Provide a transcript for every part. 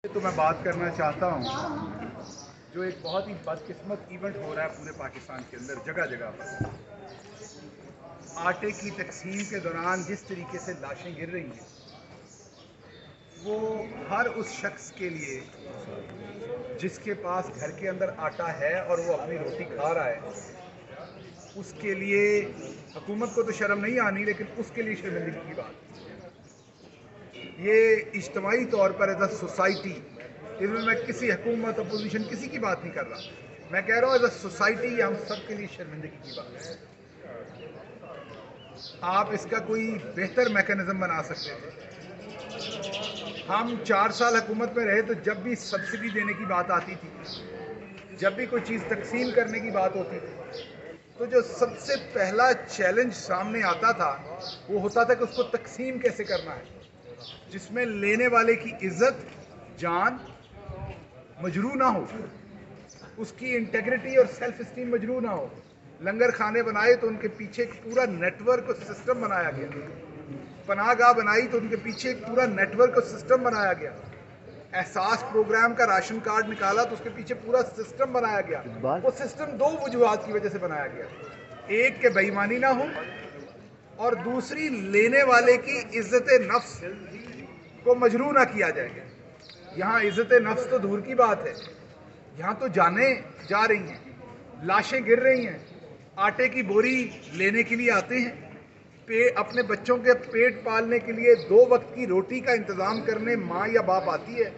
تو میں بات کرنا چاہتا ہوں جو ایک بہت ہی بدقسمت ایونٹ ہو رہا ہے پورے پاکستان کے اندر جگہ جگہ پر آٹے کی تقسیم کے دوران جس طریقے سے لاشیں گر رہی ہیں وہ ہر اس شخص کے لیے جس کے پاس گھر کے اندر آٹا ہے اور وہ اپنی روٹی کھا رہا ہے اس کے لیے حکومت کو تو شرم نہیں آنی لیکن اس کے لیے شرمندگی کی بات یہ اجتماعی طور پر ایز اے سوسائٹی اس میں کسی حکومت اپوزیشن کسی کی بات نہیں کر رہا میں کہہ رہا ہوں ایز اے سوسائٹی ہم سب کے لیے شرمندگی کی بات ہے آپ اس کا کوئی بہتر میکانزم بنا سکتے ہیں ہم 4 سال حکومت میں رہے تو جب بھی سبسڈی دینے کی بات آتی تھی جب بھی کوئی چیز تقسیم کرنے کی بات ہوتی تھی تو جو سب سے پہلا چیلنج سامنے آتا تھا وہ ہوتا تھا کہ اس کو تقسیم کیسے کرنا ہے جس میں لینے والے کی عزت جان مجروح نہ ہو اس کی انٹیگریٹی اور سیلف اسٹیم مجروح نہ ہو لنگر خانے بنائے تو ان کے پیچھے ایک پورا نیٹ ورک اور سسٹم بنایا گیا پناہ گاہ بنائی تو ان کے پیچھے ایک پورا نیٹ ورک اور سسٹم بنایا گیا احساس پروگرام کا راشن کارڈ نکالا تو اس کے پیچھے پورا سسٹم بنایا گیا وہ سسٹم 2 وجوہات کی وجہ سے بنایا گیا ایک کہ بے ایمانی نہ ہو اور دوسری لینے والے کی عزت نفس کو مجروح نہ کیا جائے گا یہاں عزت نفس تو دور کی بات ہے یہاں تو جانیں جا رہی ہیں لاشیں گر رہی ہیں آٹے کی بوری لینے کے لیے آتے ہیں اپنے بچوں کے پیٹ پالنے کے لیے 2 وقت کی روٹی کا انتظام کرنے ماں یا باپ آتی ہے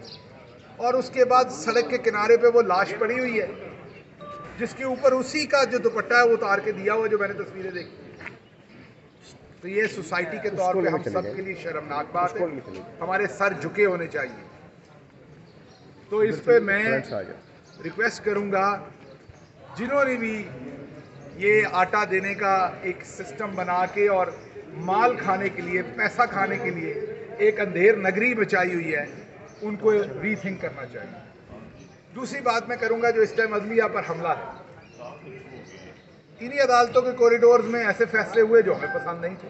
اور اس کے بعد سڑک کے کنارے پہ وہ لاش پڑی ہوئی ہے جس کے اوپر اسی کا جو دوپٹہ ہے وہ اتار کے دیا ہوا جو میں نے تصویریں دیکھی تو یہ سوسائٹی کے طور پہ ہم سب کے لیے شرمناک بات ہے ہمارے سر جھکے ہونے چاہیے تو اس پہ میں ریکویسٹ کروں گا جنہوں نے بھی یہ آٹا دینے کا ایک سسٹم بنا کے اور مال کھانے کے لیے پیسہ کھانے کے لیے ایک اندھیر نگری بچائی ہوئی ہے ان کو ری تھنک کرنا چاہیے دوسری بات میں کروں گا جو اس ٹائم عدلیہ پر حملہ ہے انہی عدالتوں کے کوریڈورز میں ایسے فیصلے ہوئے جو ہمیں پسند نہیں تھے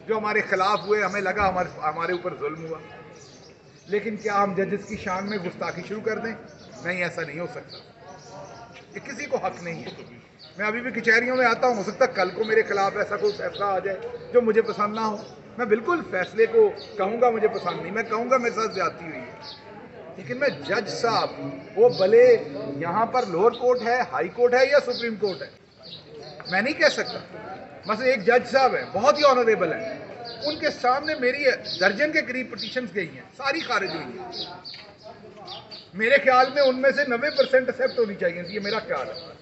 جو ہمارے خلاف ہوئے ہمیں لگا ہمارے اوپر ظلم ہوا لیکن کیا ہم ججز کی شان میں گستاخی شروع کر دیں نہیں ایسا نہیں ہو سکتا یہ کسی کو حق نہیں ہے میں ابھی بھی کچہریوں میں آتا ہوں ہو سکتا کل کو میرے خلاف ایسا کوئی فیصلہ آ جائے جو مجھے پسند نہ ہو میں بالکل فیصلے کو کہوں گا مجھے پسند نہیں میں کہوں گا میرے ساتھ زیادتی ہوئی ہے لیکن میں جج صاحب وہ بھلے یہاں پر لوور کورٹ ہے ہائی کورٹ ہے یا سپریم کورٹ ہے میں نہیں کہہ سکتا مثلا ایک جج صاحب ہیں بہت ہی آنریبل ہیں ان کے سامنے میری درجن کے قریب پٹیشنز گئی ہیں ساری خارج ہوئی ہیں میرے خیال میں ان میں سے 90% ایکسیپٹ ہونی چاہیے یہ میرا خیال ہے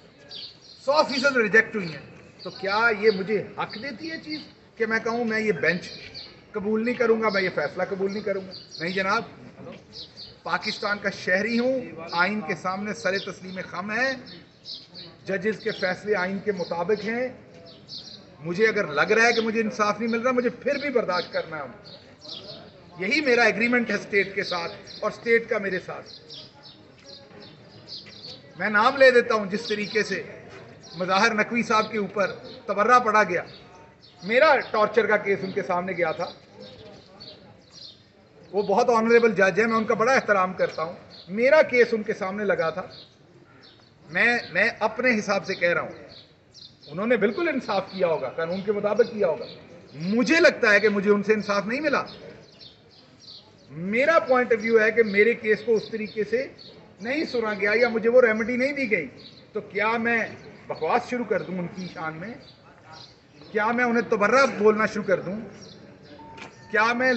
100% ریجیکٹ ہوئی ہیں تو کیا یہ مجھے حق دیتی ہے چیز کہ میں کہوں میں یہ بینچ قبول نہیں کروں گا میں یہ فیصلہ قبول نہیں کروں گا نہیں جناب پاکستان کا شہری ہوں آئین کے سامنے سر تسلیم خم ہے ججز کے فیصلے آئین کے مطابق ہیں مجھے اگر لگ رہا ہے کہ مجھے انصاف نہیں مل رہا مجھے پھر بھی برداشت کرنا ہے یہی میرا ایگریمنٹ ہے اسٹیٹ کے ساتھ اور اسٹیٹ کا میرے ساتھ میں نام لے دیتا ہوں جس طریقے سے مظاہر نقوی صاحب کے اوپر تبرہ پڑا گیا میرا ٹارچر کا کیس ان کے سامنے گیا تھا وہ بہت آنریبل جج ہے میں ان کا بڑا احترام کرتا ہوں میرا کیس ان کے سامنے لگا تھا میں اپنے حساب سے کہہ رہا ہوں انہوں نے بالکل انصاف کیا ہوگا قانون کے مطابق کیا ہوگا مجھے لگتا ہے کہ مجھے ان سے انصاف نہیں ملا میرا پوائنٹ آف ویو ہے کہ میرے کیس کو اس طریقے سے نہیں سنا گیا یا مجھے وہ ریمیڈی نہیں دی گئی تو کیا میں بکواس شروع کر دوں ان کی شان میں کیا میں انہیں تبرہ بولنا شروع کر دوں کیا میں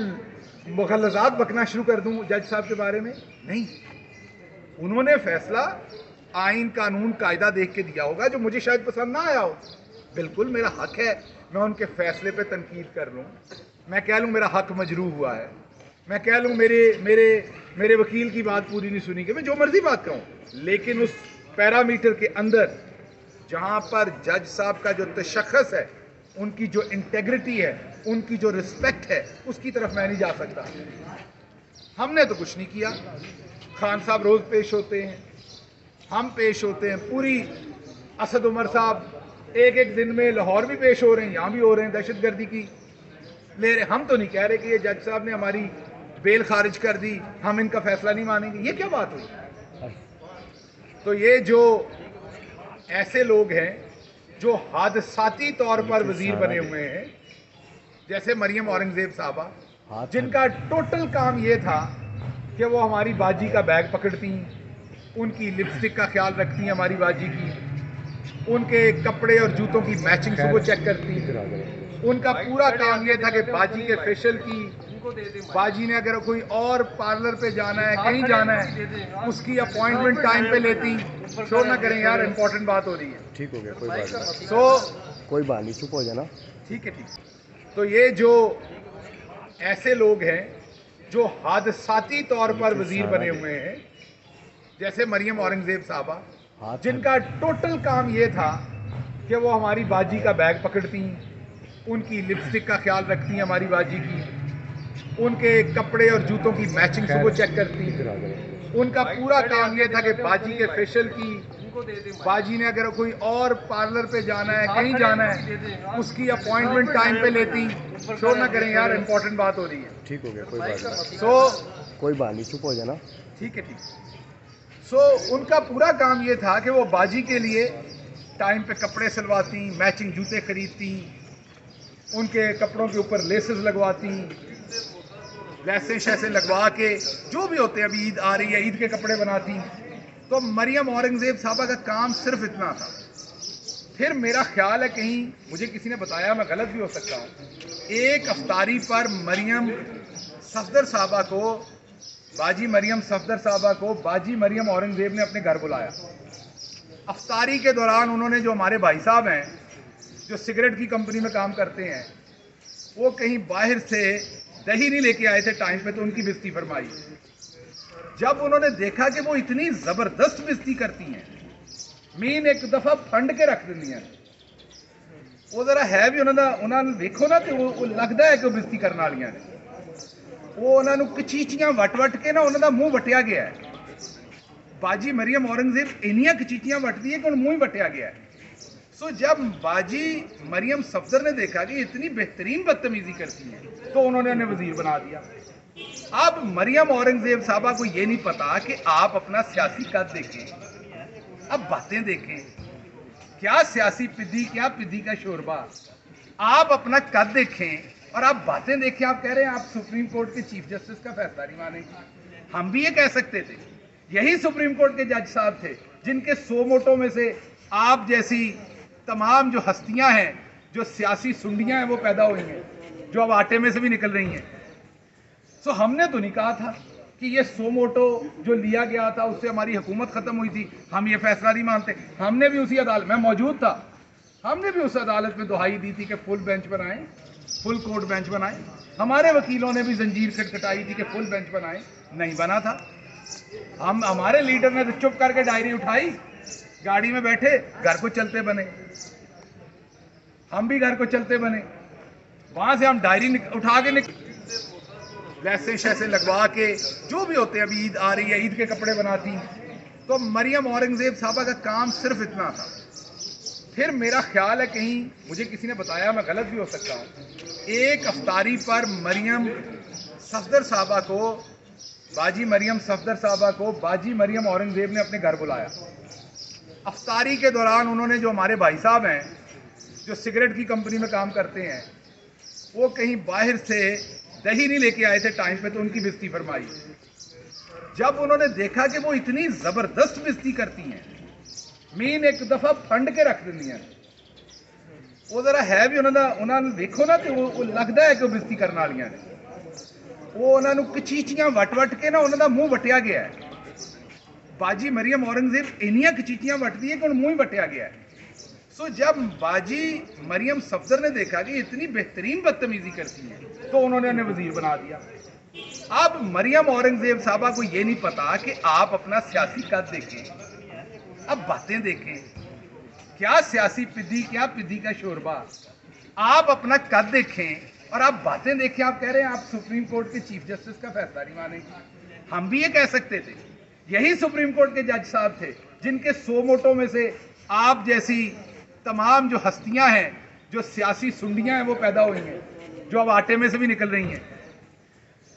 مغلظات بکنا شروع کر دوں جج صاحب کے بارے میں نہیں انہوں نے فیصلہ آئین قانون قاعدہ دیکھ کے دیا ہوگا جو مجھے شاید پسند نہ آیا ہو بالکل میرا حق ہے میں ان کے فیصلے پہ تنقید کر لوں میں کہہ لوں میرا حق مجروح ہوا ہے میں کہہ لوں میرے وکیل کی بات پوری نہیں سنی کہ میں جو مرضی بات کہوں لیکن اس پیرامیٹر کے اندر جہاں پر جج صاحب کا جو تشخص ہے ان کی جو انٹیگریٹی ہے ان کی جو رسپیکٹ ہے اس کی طرف میں نہیں جا سکتا ہم نے تو کچھ نہیں کیا خان صاحب روز پیش ہوتے ہیں ہم پیش ہوتے ہیں پوری اسد عمر صاحب ایک دن میں لاہور بھی پیش ہو رہے ہیں یہاں بھی ہو رہے ہیں دہشت گردی کی لے رہے ہم تو نہیں کہہ رہے کہ یہ جج صاحب نے ہماری بیل خارج کر دی، ہم ان کا فیصلہ نہیں مانیں گے. یہ کیا بات ہوئی؟ تو یہ جو ایسے لوگ ہیں جو حادثاتی طور پر وزیر بنے ہوئے ہیں، جیسے مریم اورنگزیب صاحبہ، جن کا ٹوٹل کام یہ تھا کہ وہ ہماری باجی کا بیگ پکڑتی، ان کی لپسٹک کا خیال رکھتی ہماری باجی کی، ان کے کپڑے اور جوتوں کی میچنگ کو چیک کرتی. ان کا پورا کام یہ تھا کہ باجی کے فیشل کی، باجی نے اگر کوئی اور پارلر پہ جانا ہے، کہیں جانا ہے، اس کی اپوائنٹمنٹ ٹائم پہ لیتی. شور نہ کریں یار، امپورٹنٹ بات ہو رہی ہے. ٹھیک ہو گیا، کوئی بات نہیں. کوئی بات نہیں، چپ ہو جانا. ٹھیک ہے. تو یہ جو ایسے لوگ ہیں جو حادثاتی طور پر وزیر بنے ہوئے ہیں، جیسے مریم اورنگزیب صاحبہ، جن کا ٹوٹل کام یہ تھا کہ وہ ہماری باجی کا بیگ پکڑتی، ان کی لپسٹک کا خیال رکھتی ہماری باجی کی، ان کے کپڑے اور جوتوں کی میچنگ کو چیک کرتی. ان کا پورا کام یہ تھا کہ باجی کے فیشل کی، باجی نے اگر کوئی اور پارلر پہ جانا ہے، کہیں جانا ہے، اس کی اپوائنٹمنٹ ٹائم پہ لیتی. شور نہ کریں یار، امپورٹنٹ بات ہو رہی ہے. ٹھیک ہو گیا، کوئی بات نہیں. کوئی بات نہیں، چپ ہو جانا. ٹھیک ہے. ان کا پورا کام یہ تھا کہ وہ باجی کے لیے ٹائم پہ کپڑے سلواتی، میچنگ جوتے خریدتی، ان کے کپڑوں کے اوپر لیسز لگواتی، لیسیں شیسیں لگوا کے جو بھی ہوتے ہیں. ابھی عید آ رہی ہے، عید کے کپڑے بناتی. تو مریم اورنگزیب صاحبہ کا کام صرف اتنا تھا. پھر میرا خیال ہے، کہیں مجھے کسی نے بتایا، میں غلط بھی ہو سکتا ہوں، ایک افطاری پر مریم صفدر صاحبہ کو، باجی مریم صفدر صاحبہ کو باجی مریم اورنگزیب نے اپنے گھر بلایا. افطاری کے دوران انہوں نے، جو ہمارے بھائی صاحب ہیں جو سگریٹ کی کمپنی میں کام کرتے ہیں، وہ کہیں باہر سے دہی نہیں لے کے آئے تھے ٹائم پہ، تو ان کی بےزتی فرمائی. جب انہوں نے دیکھا کہ وہ اتنی زبردست بےزتی کرتی ہیں، مین ایک دفعہ پھنڈ کے رکھ دینی ہیں، وہ ذرا ہے بھی انہوں نے دیکھو نا، تو وہ لگتا ہے کہ وہ بےزتی کرنے والی ہیں. وہ انہوں نے کچیچیاں وٹ وٹ کے نا، انہوں کا منہ وٹیا گیا ہے. باجی مریم اورنگزیب اینیاں کچیچیاں وٹتی ہے کہ انہوں منہ ہی وٹیا گیا ہے. جب باجی مریم صفدر نے دیکھا کہ اتنی بہترین بدتمیزی کرتی ہیں، تو انہوں نے انہیں وزیر بنا دیا. اب مریم اورنگزیب صاحبہ کو یہ نہیں پتا کہ آپ اپنا سیاسی قد دیکھیں، اب باتیں دیکھیں. کیا سیاسی پدی، کیا پدی کا شوربہ. آپ اپنا قد دیکھیں اور آپ باتیں دیکھیں. آپ کہہ رہے ہیں آپ سپریم کورٹ کے چیف جسٹس کا فیصلہ نہیں مانیں گے. ہم بھی یہ کہہ سکتے تھے. یہی سپریم کورٹ کے جج صاحب تھے جن کے 100 ووٹوں میں سے آپ جیسی تمام جو ہستیاں ہیں، جو سیاسی سنڈیاں ہیں، وہ پیدا ہوئی ہیں، جو اب آٹے میں سے بھی نکل رہی ہیں. ہم نے تو نہیں کہا تھا کہ یہ 100 ووٹوں جو لیا گیا تھا اس سے ہماری حکومت ختم ہوئی تھی، ہم یہ فیصلہ نہیں مانتے. ہم نے بھی اسی عدالت میں موجود تھا، ہم نے بھی اس عدالت میں دہائی دی تھی کہ فل بینچ بنائیں، فل کورٹ بینچ بنائیں. ہمارے وکیلوں نے بھی زنجیر کٹکھٹائی تھی کہ فل بینچ بنائیں، نہیں بنا تھا. ہمارے لیڈر نے تو چپ کر کے ڈائری اٹھائی، گاڑی میں بیٹھے، گھر کو چلتے بنے. ہم بھی گھر کو چلتے بنے، وہاں سے ہم ڈائری اٹھا کے لیسیں شیسیں لگوا کے جو بھی ہوتے ہیں. ابھی عید آ رہی ہے، عید کے کپڑے بناتی. تو مریم اورنگزیب صاحبہ کا کام صرف اتنا تھا. پھر میرا خیال ہے، کہیں مجھے کسی نے بتایا، میں غلط بھی ہو سکتا ہوں، ایک افطاری پر مریم صفدر صاحبہ کو، باجی مریم صفدر صاحبہ کو باجی مریم اورنگزیب نے اپنے گھر بلایا. افطاری کے دوران انہوں نے، جو ہمارے بھائی صاحب ہیں جو سگریٹ کی کمپنی میں کام کرتے ہیں، وہ کہیں باہر سے دہی نہیں لے کے آئے تھے ٹائم پہ، تو ان کی بےزتی فرمائی. جب انہوں نے دیکھا کہ وہ اتنی زبردست بےزتی کرتی ہیں، مین ایک دفعہ پھنڈ کے رکھ دینی ہیں، وہ ذرا ہے بھی انہوں نے دیکھو نا، تو وہ لگتا ہے کہ وہ بےزتی کرنے والی ہیں. وہ انہوں نے کچیچیاں وٹ وٹ کے نا، انہوں کا منہ وٹیا گیا ہے. باجی مریم اورنگزیب اینیاں کچیچیاں وٹتی ہے کہ انہوں منہ ہی وٹیا گیا ہے. جب باجی مریم صفدر نے دیکھا کہ اتنی بہترین بدتمیزی کرتی ہیں، تو انہوں نے انہیں وزیر بنا دیا. اب مریم اورنگزیب صاحبہ کو یہ نہیں پتا کہ آپ اپنا سیاسی قد دیکھیں، اب باتیں دیکھیں. کیا سیاسی پدی، کیا پدی کا شوربہ. آپ اپنا قد دیکھیں اور آپ باتیں دیکھیں. آپ کہہ رہے ہیں آپ سپریم کورٹ کے چیف جسٹس کا فیصلہ نہیں مانیں گے. ہم بھی یہ کہہ سکتے تھے. یہی سپریم کورٹ کے جج صاحب تھے جن کے 100 ووٹوں میں سے آپ جیسی تمام جو ہستیاں ہیں، جو سیاسی سنڈیاں ہیں، وہ پیدا ہوئی ہیں، جو اب آٹے میں سے بھی نکل رہی ہیں.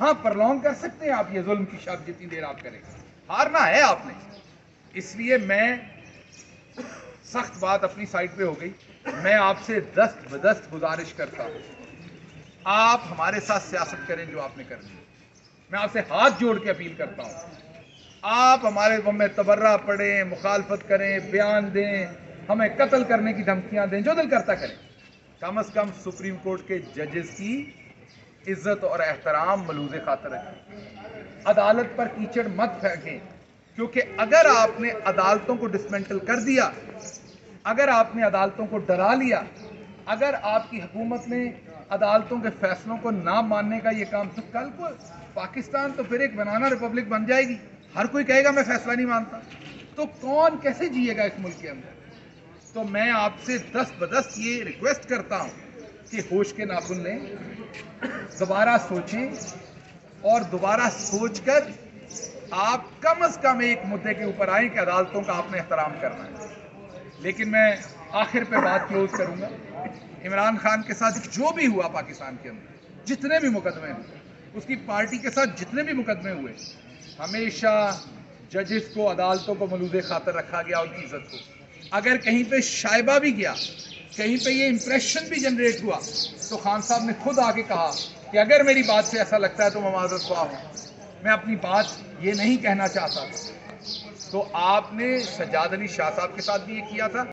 ہاں پرلونگ کر سکتے ہیں آپ یہ ظلم کی شب جتنی دیر آپ کریں، ہارنا ہے آپ نے. اس لیے میں سخت بات اپنی سائٹ پہ ہو گئی. میں آپ سے دست بدست گزارش کرتا ہوں، آپ ہمارے ساتھ سیاست کریں جو آپ نے کرنی ہے. میں آپ سے ہاتھ جوڑ کے اپیل کرتا ہوں، آپ ہمارے غم میں تبرہ پڑیں، مخالفت کریں، بیان دیں، ہمیں قتل کرنے کی دھمکیاں دیں، جو دل کرتا کریں. کم از کم سپریم کورٹ کے ججز کی عزت اور احترام ملوز خاطر رکھیں. عدالت پر کیچڑ مت پھینکیں، کیونکہ اگر آپ نے عدالتوں کو ڈسمنٹل کر دیا، اگر آپ نے عدالتوں کو ڈرا لیا، اگر آپ کی حکومت نے عدالتوں کے فیصلوں کو نہ ماننے کا یہ کام، تو کل کو پاکستان تو پھر ایک بنانا ریپبلک بن جائے گی. ہر کوئی کہے گا میں فیصلہ نہیں مانتا، تو کون کیسے جیے گا اس ملک کے اندر؟ تو میں آپ سے دست بدست یہ ریکویسٹ کرتا ہوں کہ ہوش کے ناخن لیں، دوبارہ سوچیں، اور دوبارہ سوچ کر آپ کم از کم ایک مدعے کے اوپر آئیں کہ عدالتوں کا آپ نے احترام کرنا ہے. لیکن میں آخر پہ بات کلوز کروں گا. عمران خان کے ساتھ جو بھی ہوا پاکستان کے اندر، جتنے بھی مقدمے ہوئے، اس کی پارٹی کے ساتھ جتنے بھی مقدمے ہوئے، ہمیشہ ججز کو، عدالتوں کو ملوز خاطر رکھا گیا، ان کی عزت کو. اگر کہیں پہ شائبہ بھی گیا، کہیں پہ یہ امپریشن بھی جنریٹ ہوا، تو خان صاحب نے خود آگے کہا کہ اگر میری بات سے ایسا لگتا ہے تو میں معذرت خواہ ہوں، میں اپنی بات یہ نہیں کہنا چاہتا تھا. تو آپ نے سجاد علی شاہ صاحب کے ساتھ بھی یہ کیا تھا،